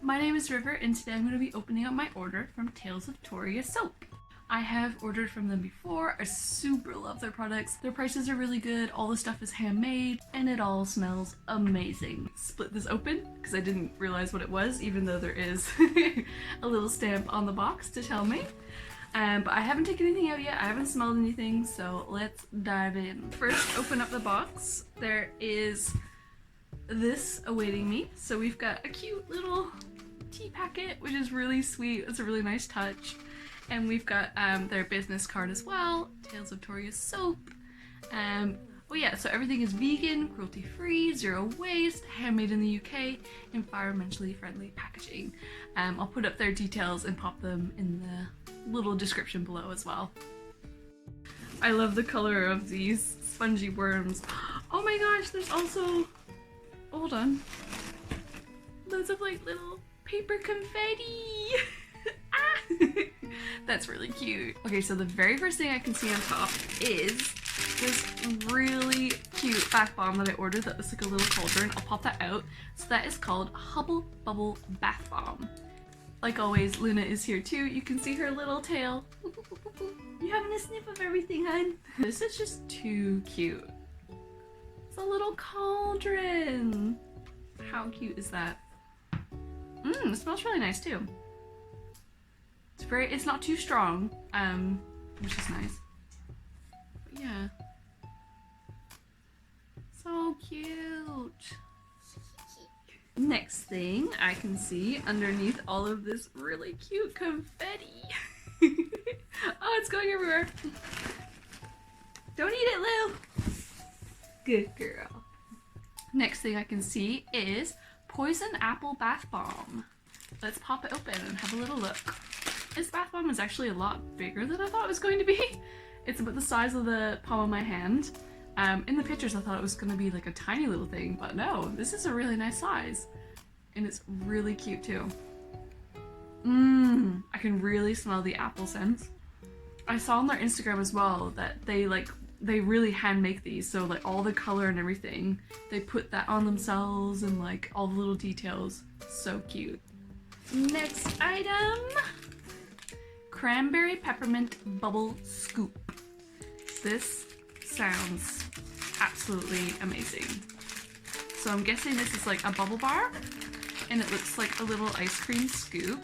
My name is River and today I'm going to be opening up my order from Tales of Toria soap. I have ordered from them before. I super love their products. Their prices are really good, all the stuff is handmade, and it all smells amazing. Split this open because I didn't realize what it was, even though there is a little stamp on the box to tell me. But I haven't taken anything out yet, I haven't smelled anything, so let's dive in. First, open up the box. There is this awaiting me. So we've got a cute little tea packet, which is really sweet. It's a really nice touch. And we've got their business card as well, Tales of Toria soap. Oh yeah, so everything is vegan, cruelty-free, zero waste, handmade in the UK, environmentally friendly packaging. I'll put up their details and pop them in the little description below as well. I love the color of these spongy worms. Oh my gosh, there's also, hold on, loads of like little paper confetti. That's really cute. Okay, so the very first thing I can see on top is this really cute bath bomb that I ordered that looks like a little cauldron. I'll pop that out. So that is called Hubble Bubble Bath Bomb. Like always, Luna is here too. You can see her little tail. You having a sniff of everything, hun? This is just too cute. It's a little cauldron. How cute is that? It smells really nice too. It's not too strong, which is nice. But yeah. So cute. Next thing I can see underneath all of this really cute confetti. Oh, it's going everywhere. Don't eat it, Lou. Good girl. Next thing I can see is Poison Apple Bath Bomb. Let's pop it open and have a little look. This bath bomb is actually a lot bigger than I thought it was going to be. It's about the size of the palm of my hand. In the pictures I thought it was going to be like a tiny little thing, but no, this is a really nice size. And it's really cute too. I can really smell the apple scent. I saw on their Instagram as well that they really hand make these, so like all the color and everything, they put that on themselves and like all the little details. So cute. Next item. Cranberry Peppermint Bubble Scoop. This sounds absolutely amazing. So I'm guessing this is like a bubble bar, and it looks like a little ice cream scoop.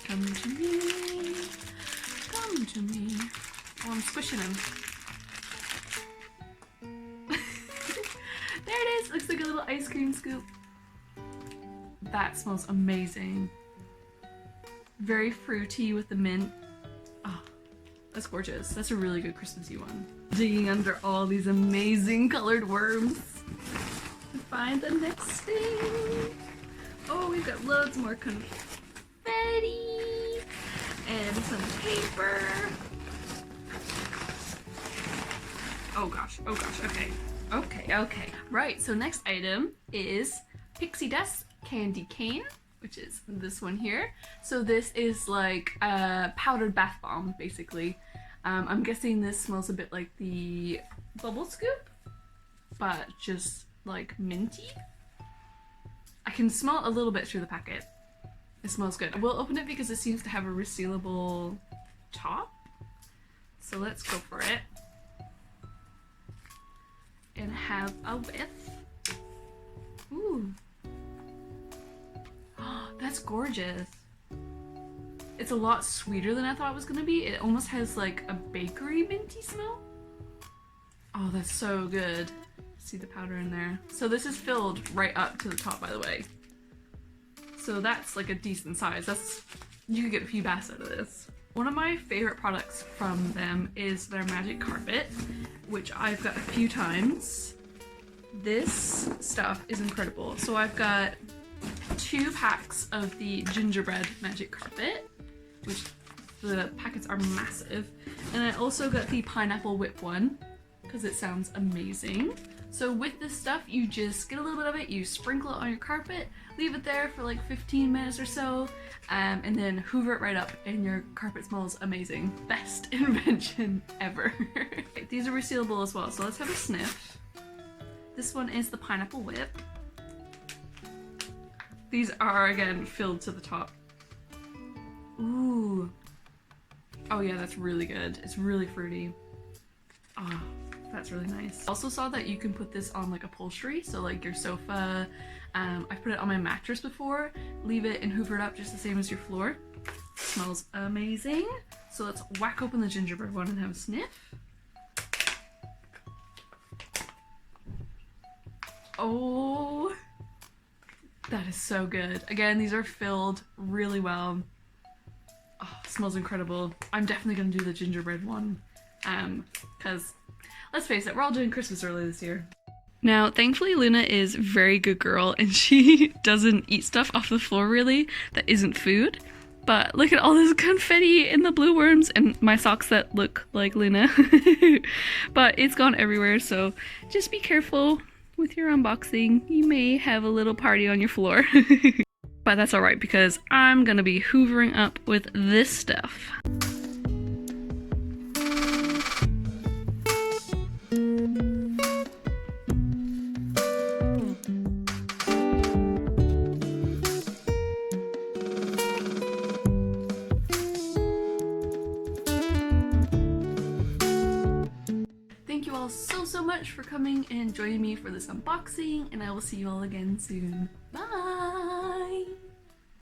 Come to me, come to me. Oh, I'm squishing him. There it is, looks like a little ice cream scoop. That smells amazing. Very fruity with the mint. Oh, that's gorgeous. That's a really good Christmassy one. Digging under all these amazing colored worms to find the next thing. Oh, we've got loads more confetti and some paper. Oh gosh, okay. Okay. Right, so next item is Pixie Dust Candy Cane, which is this one here. So this is like a powdered bath bomb, basically. I'm guessing this smells a bit like the bubble scoop, but just like minty. I can smell a little bit through the packet. It smells good. I will open it because it seems to have a resealable top. So let's go for it. And have a whiff. Ooh. That's gorgeous. It's a lot sweeter than I thought it was gonna be. It almost has like a bakery minty smell. Oh, that's so good. See the powder in there. So this is filled right up to the top, by the way. So that's like a decent size. You could get a few baths out of this. One of my favorite products from them is their magic carpet, which I've got a few times. This stuff is incredible. So I've got 2 packs of the Gingerbread magic carpet, which the packets are massive. And I also got the pineapple whip one because it sounds amazing. So with this stuff, you just get a little bit of it, you sprinkle it on your carpet, leave it there for like 15 minutes or so, and then hoover it right up and your carpet smells amazing. Best invention ever. These are resealable as well, so let's have a sniff. This one is the pineapple whip. These are, again, filled to the top. Ooh. Oh yeah, that's really good. It's really fruity. Ah, that's really nice. I also saw that you can put this on like upholstery, so like your sofa. I've put it on my mattress before. Leave it and hoover it up just the same as your floor. Smells amazing. So let's whack open the gingerbread one and have a sniff. Oh, that is so good. Again, these are filled really well. Oh, smells incredible. I'm definitely gonna do the gingerbread one. Because let's face it, we're all doing Christmas early this year. Now, thankfully Luna is a very good girl and she doesn't eat stuff off the floor really that isn't food. But look at all this confetti and the blue worms and my socks that look like Luna. But it's gone everywhere, so just be careful with your unboxing. You may have a little party on your floor. But that's alright because I'm gonna be hoovering up with this stuff. Thank you all so much for coming and joining me for this unboxing, and I will see you all again soon. Bye!